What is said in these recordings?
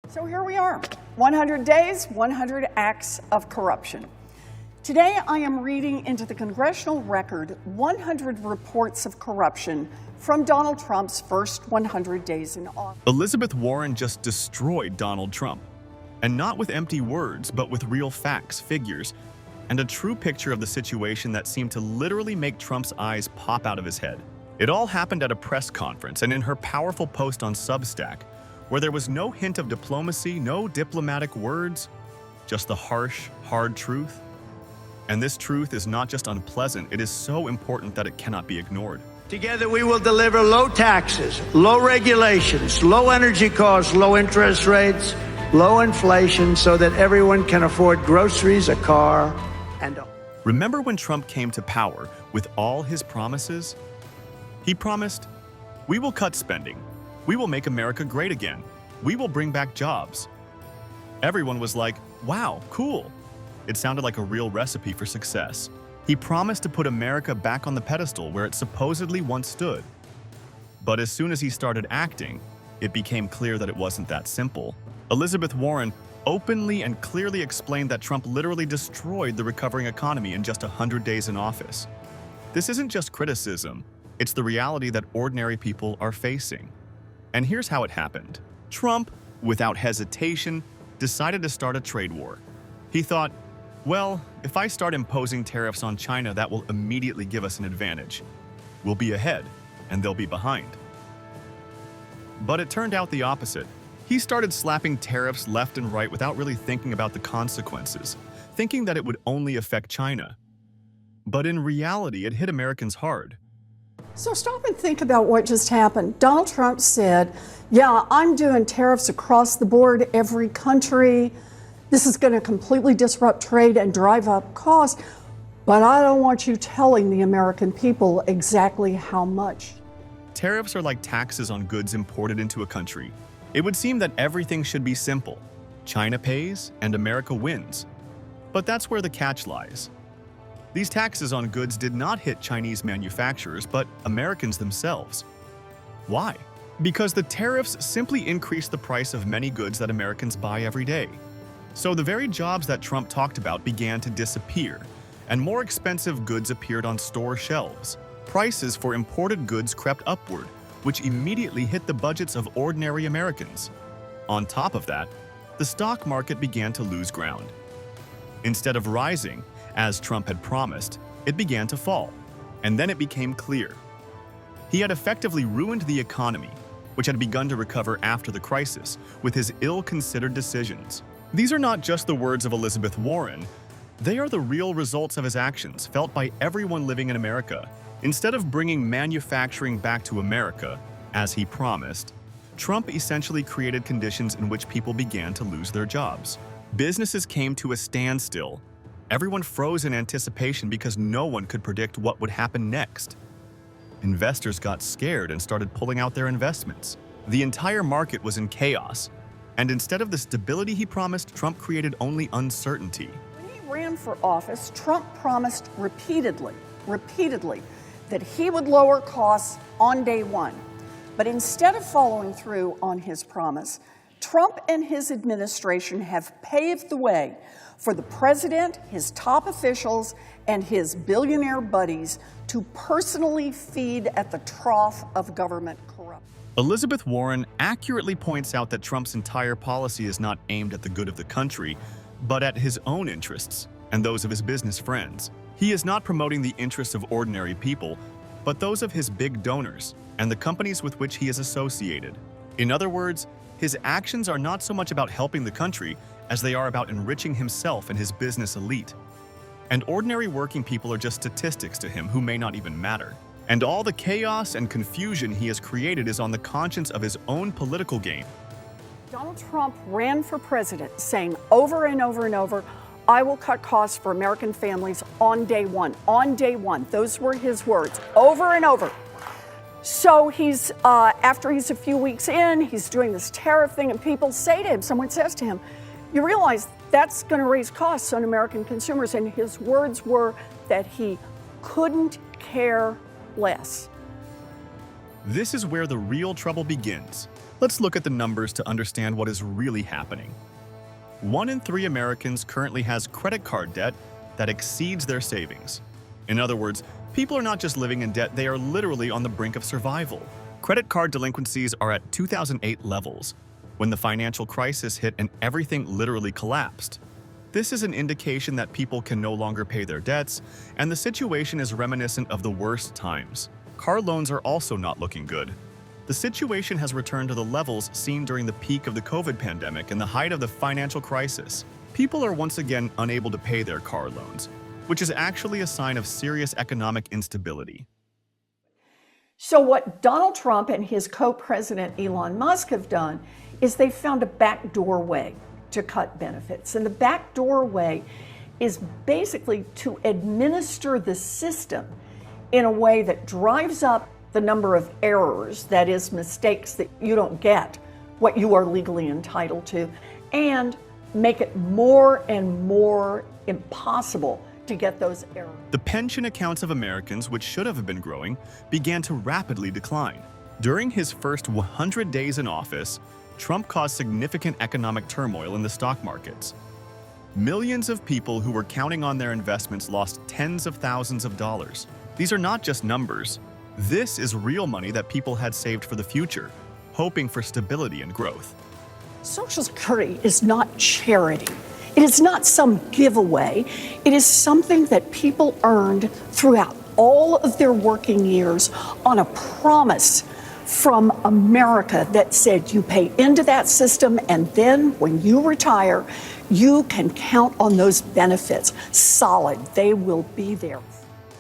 So here we are, 100 days, 100 acts of corruption. Today I am reading into the congressional record 100 reports of corruption from Donald Trump's first 100 days in office. Elizabeth Warren just destroyed Donald Trump. And not with empty words, but with real facts, figures, and a true picture of the situation that seemed to literally make Trump's eyes pop out of his head. It all happened at a press conference and in her powerful post on Substack, where there was no hint of diplomacy, no diplomatic words, just the harsh, hard truth. And this truth is not just unpleasant, it is so important that it cannot be ignored. Together we will deliver low taxes, low regulations, low energy costs, low interest rates, low inflation, so that everyone can afford groceries, a car, and a home. Remember when Trump came to power with all his promises? He promised, "We will cut spending. We will make America great again. We will bring back jobs." Everyone was like, wow, cool. It sounded like a real recipe for success. He promised to put America back on the pedestal where it supposedly once stood. But as soon as he started acting, it became clear that it wasn't that simple. Elizabeth Warren openly and clearly explained that Trump literally destroyed the recovering economy in just 100 days in office. This isn't just criticism, it's the reality that ordinary people are facing. And here's how it happened. Trump, without hesitation, decided to start a trade war. He thought, well, if I start imposing tariffs on China, that will immediately give us an advantage. We'll be ahead, and they'll be behind. But it turned out the opposite. He started slapping tariffs left and right without really thinking about the consequences, thinking that it would only affect China. But in reality, it hit Americans hard. So stop and think about what just happened. Donald Trump said, yeah, I'm doing tariffs across the board, every country. This is going to completely disrupt trade and drive up costs, but I don't want you telling the American people exactly how much. Tariffs are like taxes on goods imported into a country. It would seem that everything should be simple. China pays and America wins. But that's where the catch lies. These taxes on goods did not hit Chinese manufacturers, but Americans themselves. Why? Because the tariffs simply increased the price of many goods that Americans buy every day. So the very jobs that Trump talked about began to disappear, and more expensive goods appeared on store shelves. Prices for imported goods crept upward, which immediately hit the budgets of ordinary Americans. On top of that, the stock market began to lose ground. Instead of rising, as Trump had promised, it began to fall, and then it became clear. He had effectively ruined the economy, which had begun to recover after the crisis, with his ill-considered decisions. These are not just the words of Elizabeth Warren, they are the real results of his actions, felt by everyone living in America. Instead of bringing manufacturing back to America, as he promised, Trump essentially created conditions in which people began to lose their jobs. Businesses came to a standstill. Everyone froze in anticipation because no one could predict what would happen next. Investors got scared and started pulling out their investments. The entire market was in chaos. And instead of the stability he promised, Trump created only uncertainty. When he ran for office, Trump promised repeatedly, that he would lower costs on day one. But instead of following through on his promise, Trump and his administration have paved the way for the president, his top officials, and his billionaire buddies to personally feed at the trough of government corruption. Elizabeth Warren accurately points out that Trump's entire policy is not aimed at the good of the country, but at his own interests and those of his business friends. He is not promoting the interests of ordinary people, but those of his big donors and the companies with which he is associated. In other words, his actions are not so much about helping the country as they are about enriching himself and his business elite. And ordinary working people are just statistics to him who may not even matter. And all the chaos and confusion he has created is on the conscience of his own political game. Donald Trump ran for president saying over and over and over, I will cut costs for American families on day one. On day one. Those were his words, over and over. So he's, after he's a few weeks in, he's doing this tariff thing, and people say to him, someone says to him, you realize that's going to raise costs on American consumers. And his words were that he couldn't care less. This is where the real trouble begins. Let's look at the numbers to understand what is really happening. 1 in 3 Americans currently has credit card debt that exceeds their savings. In other words, people are not just living in debt, they are literally on the brink of survival. Credit card delinquencies are at 2008 levels, when the financial crisis hit and everything literally collapsed. This is an indication that people can no longer pay their debts, and the situation is reminiscent of the worst times. Car loans are also not looking good. The situation has returned to the levels seen during the peak of the COVID pandemic and the height of the financial crisis. People are once again unable to pay their car loans, which is actually a sign of serious economic instability. So what Donald Trump and his co-president Elon Musk have done is they found a backdoor way to cut benefits. And the backdoor way is basically to administer the system in a way that drives up the number of errors, that is, mistakes that you don't get what you are legally entitled to, and make it more and more impossible to get those errors. The pension accounts of Americans, which should have been growing, began to rapidly decline. During his first 100 days in office, Trump caused significant economic turmoil in the stock markets. Millions of people who were counting on their investments lost tens of thousands of dollars. These are not just numbers. This is real money that people had saved for the future, hoping for stability and growth. Social Security is not charity. It is not some giveaway. It is something that people earned throughout all of their working years on a promise from America that said you pay into that system, and then when you retire, you can count on those benefits. Solid, they will be there.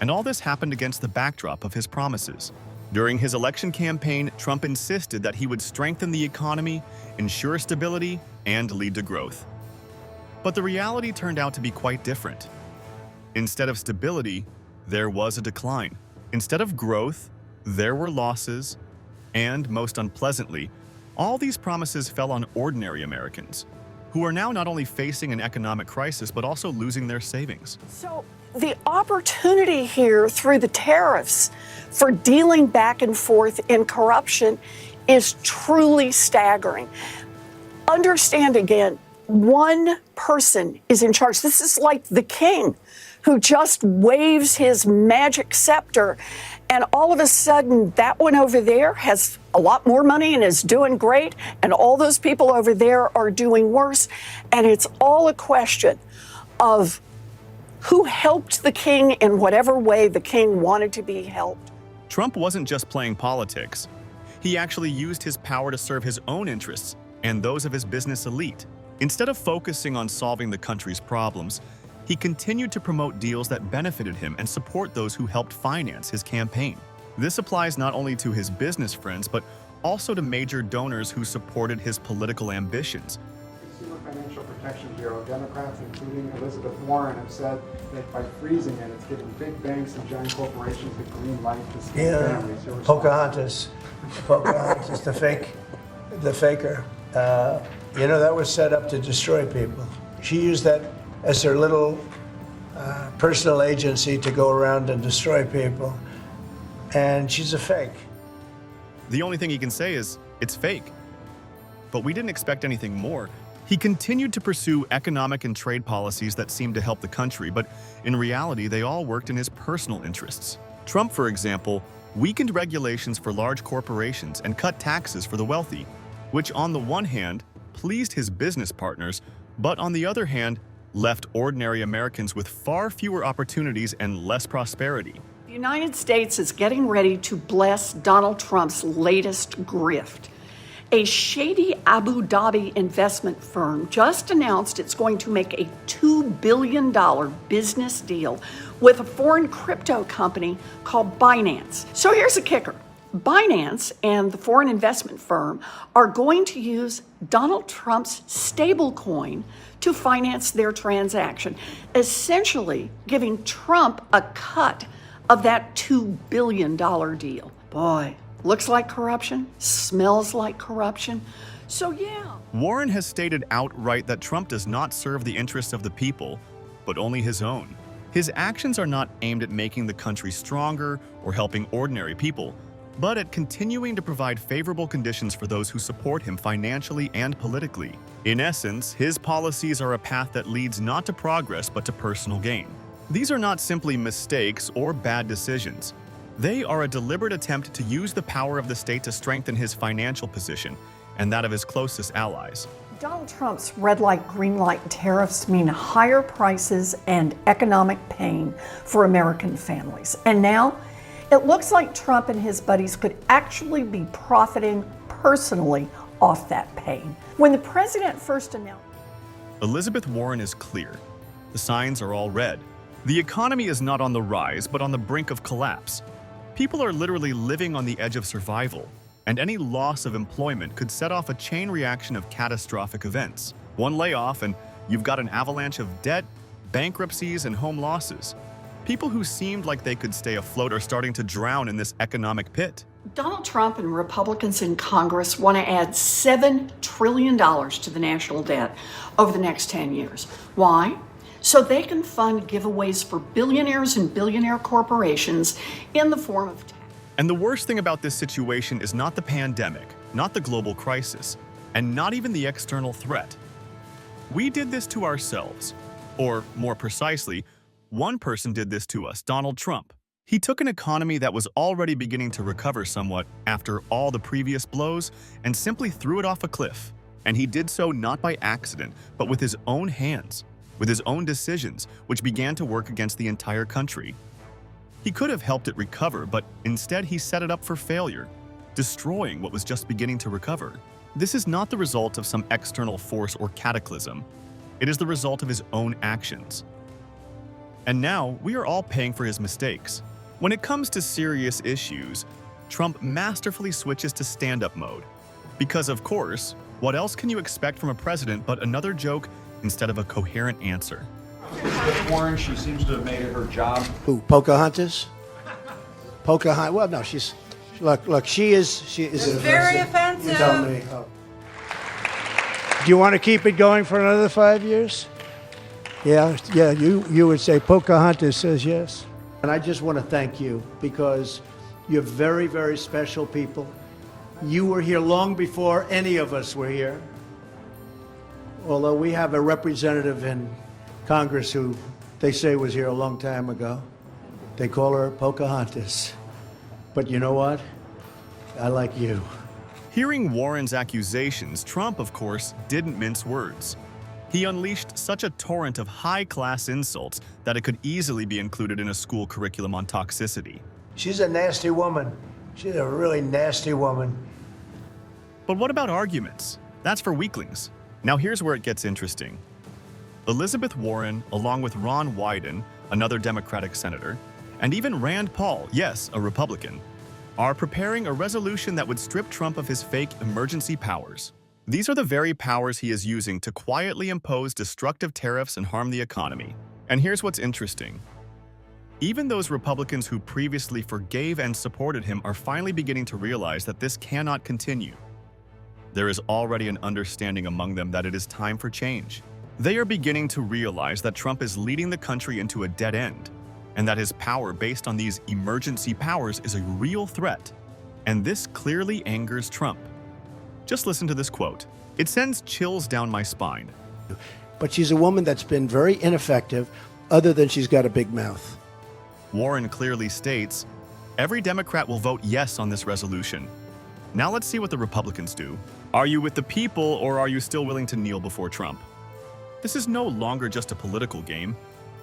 And all this happened against the backdrop of his promises. During his election campaign, Trump insisted that he would strengthen the economy, ensure stability, and lead to growth. But the reality turned out to be quite different. Instead of stability, there was a decline. Instead of growth, there were losses, and most unpleasantly, all these promises fell on ordinary Americans, who are now not only facing an economic crisis, but also losing their savings. So the opportunity here through the tariffs for dealing back and forth in corruption is truly staggering. Understand again, one person is in charge. This is like the king who just waves his magic scepter, and all of a sudden that one over there has a lot more money and is doing great, and all those people over there are doing worse. And it's all a question of who helped the king in whatever way the king wanted to be helped. Trump wasn't just playing politics. He actually used his power to serve his own interests and those of his business elite. Instead of focusing on solving the country's problems, he continued to promote deals that benefited him and support those who helped finance his campaign. This applies not only to his business friends, but also to major donors who supported his political ambitions. Consumer Financial Protection Bureau, Democrats, including Elizabeth Warren, have said that by freezing it, it's giving big banks and giant corporations the green light to scam families. Pocahontas, the faker. That was set up to destroy people. She used that as her little personal agency to go around and destroy people. And she's a fake. The only thing he can say is, it's fake. But we didn't expect anything more. He continued to pursue economic and trade policies that seemed to help the country, but in reality, they all worked in his personal interests. Trump, for example, weakened regulations for large corporations and cut taxes for the wealthy, which on the one hand pleased his business partners, but on the other hand left ordinary Americans with far fewer opportunities and less prosperity. The United States is getting ready to bless Donald Trump's latest grift. A shady Abu Dhabi investment firm just announced it's going to make a $2 billion business deal with a foreign crypto company called Binance. So here's the kicker. Binance and the foreign investment firm are going to use Donald Trump's stablecoin to finance their transaction, essentially giving Trump a cut of that $2 billion deal. Boy, looks like corruption, smells like corruption. So yeah. Warren has stated outright that Trump does not serve the interests of the people, but only his own. His actions are not aimed at making the country stronger or helping ordinary people, but at continuing to provide favorable conditions for those who support him financially and politically. In essence, his policies are a path that leads not to progress but to personal gain. These are not simply mistakes or bad decisions. They are a deliberate attempt to use the power of the state to strengthen his financial position and that of his closest allies. Donald Trump's red light, green light tariffs mean higher prices and economic pain for American families. And now, it looks like Trump and his buddies could actually be profiting personally off that pain. When the president first announced, Elizabeth Warren is clear. The signs are all red. The economy is not on the rise, but on the brink of collapse. People are literally living on the edge of survival, and any loss of employment could set off a chain reaction of catastrophic events. One layoff and you've got an avalanche of debt, bankruptcies, and home losses. People who seemed like they could stay afloat are starting to drown in this economic pit. Donald Trump and Republicans in Congress want to add $7 trillion to the national debt over the next 10 years. Why? So they can fund giveaways for billionaires and billionaire corporations in the form of tax. And the worst thing about this situation is not the pandemic, not the global crisis, and not even the external threat. We did this to ourselves. Or, more precisely, one person did this to us, Donald Trump. He took an economy that was already beginning to recover somewhat after all the previous blows and simply threw it off a cliff. And he did so not by accident, but with his own hands, with his own decisions, which began to work against the entire country. He could have helped it recover, but instead he set it up for failure, destroying what was just beginning to recover. This is not the result of some external force or cataclysm. It is the result of his own actions. And now we are all paying for his mistakes. When it comes to serious issues, Trump masterfully switches to stand-up mode. Because of course, what else can you expect from a president but another joke instead of a coherent answer? Warren, she seems to have made it her job. Who, Pocahontas? Pocahontas, well, no, look, she is very offensive. You tell me. Oh. Do you want to keep it going for another 5 years? Yeah, you would say Pocahontas says yes. And I just want to thank you because you're very, very special people. You were here long before any of us were here. Although we have a representative in Congress who they say was here a long time ago. They call her Pocahontas. But you know what? I like you. Hearing Warren's accusations, Trump, of course, didn't mince words. He unleashed such a torrent of high-class insults that it could easily be included in a school curriculum on toxicity. She's a nasty woman. She's a really nasty woman. But what about arguments? That's for weaklings. Now here's where it gets interesting. Elizabeth Warren, along with Ron Wyden, another Democratic senator, and even Rand Paul, yes, a Republican, are preparing a resolution that would strip Trump of his fake emergency powers. These are the very powers he is using to quietly impose destructive tariffs and harm the economy. And here's what's interesting. Even those Republicans who previously forgave and supported him are finally beginning to realize that this cannot continue. There is already an understanding among them that it is time for change. They are beginning to realize that Trump is leading the country into a dead end, and that his power based on these emergency powers is a real threat. And this clearly angers Trump. Just listen to this quote. It sends chills down my spine. But she's a woman that's been very ineffective, other than she's got a big mouth. Warren clearly states, every Democrat will vote yes on this resolution. Now let's see what the Republicans do. Are you with the people, or are you still willing to kneel before Trump? This is no longer just a political game.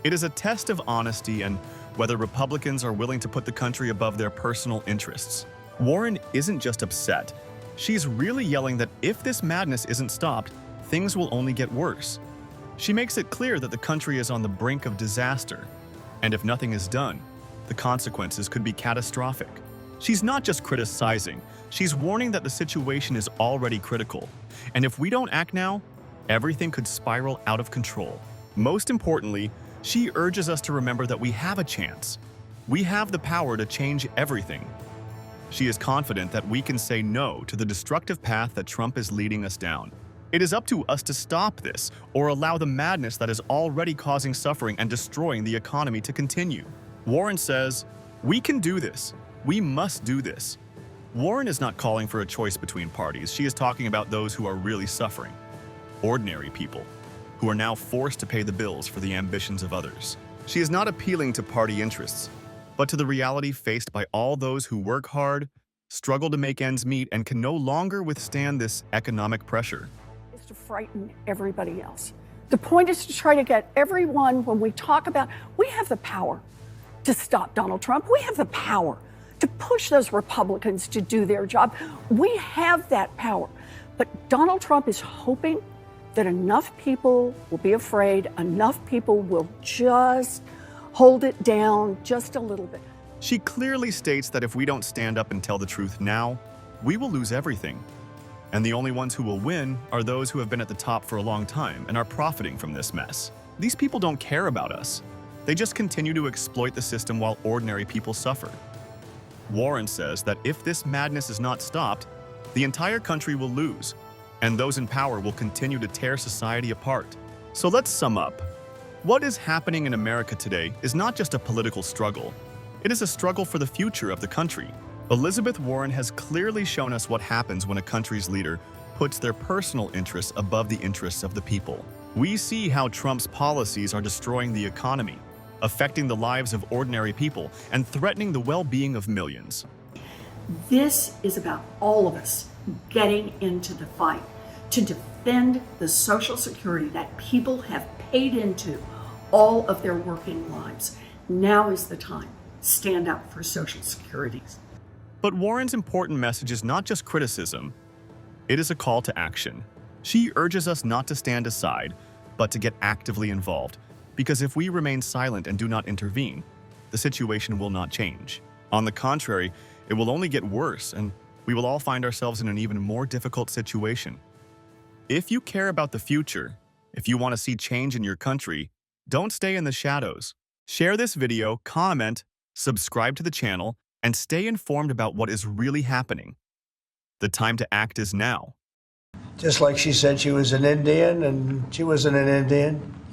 It is a test of honesty and whether Republicans are willing to put the country above their personal interests. Warren isn't just upset. She's really yelling that if this madness isn't stopped, things will only get worse. She makes it clear that the country is on the brink of disaster, and if nothing is done, the consequences could be catastrophic. She's not just criticizing, she's warning that the situation is already critical, and if we don't act now, everything could spiral out of control. Most importantly, she urges us to remember that we have a chance. We have the power to change everything. She is confident that we can say no to the destructive path that Trump is leading us down. It is up to us to stop this or allow the madness that is already causing suffering and destroying the economy to continue. Warren says, we can do this. We must do this. Warren is not calling for a choice between parties. She is talking about those who are really suffering. Ordinary people, who are now forced to pay the bills for the ambitions of others. She is not appealing to party interests, but to the reality faced by all those who work hard, struggle to make ends meet, and can no longer withstand this economic pressure. Is to frighten everybody else. The point is to try to get everyone, when we talk about, we have the power to stop Donald Trump. We have the power to push those Republicans to do their job. We have that power. But Donald Trump is hoping that enough people will be afraid, enough people will just hold it down just a little bit. She clearly states that if we don't stand up and tell the truth now, we will lose everything. And the only ones who will win are those who have been at the top for a long time and are profiting from this mess. These people don't care about us. They just continue to exploit the system while ordinary people suffer. Warren says that if this madness is not stopped, the entire country will lose, and those in power will continue to tear society apart. So let's sum up. What is happening in America today is not just a political struggle. It is a struggle for the future of the country. Elizabeth Warren has clearly shown us what happens when a country's leader puts their personal interests above the interests of the people. We see how Trump's policies are destroying the economy, affecting the lives of ordinary people, and threatening the well-being of millions. This is about all of us getting into the fight to defend the Social Security that people have paid into all of their working lives. Now is the time. Stand up for Social Security. But Warren's important message is not just criticism, it is a call to action. She urges us not to stand aside, but to get actively involved. Because if we remain silent and do not intervene, the situation will not change. On the contrary, it will only get worse, and we will all find ourselves in an even more difficult situation. If you care about the future, if you want to see change in your country, don't stay in the shadows. Share this video, comment, subscribe to the channel, and stay informed about what is really happening. The time to act is now. Just like she said she was an Indian and she wasn't an Indian.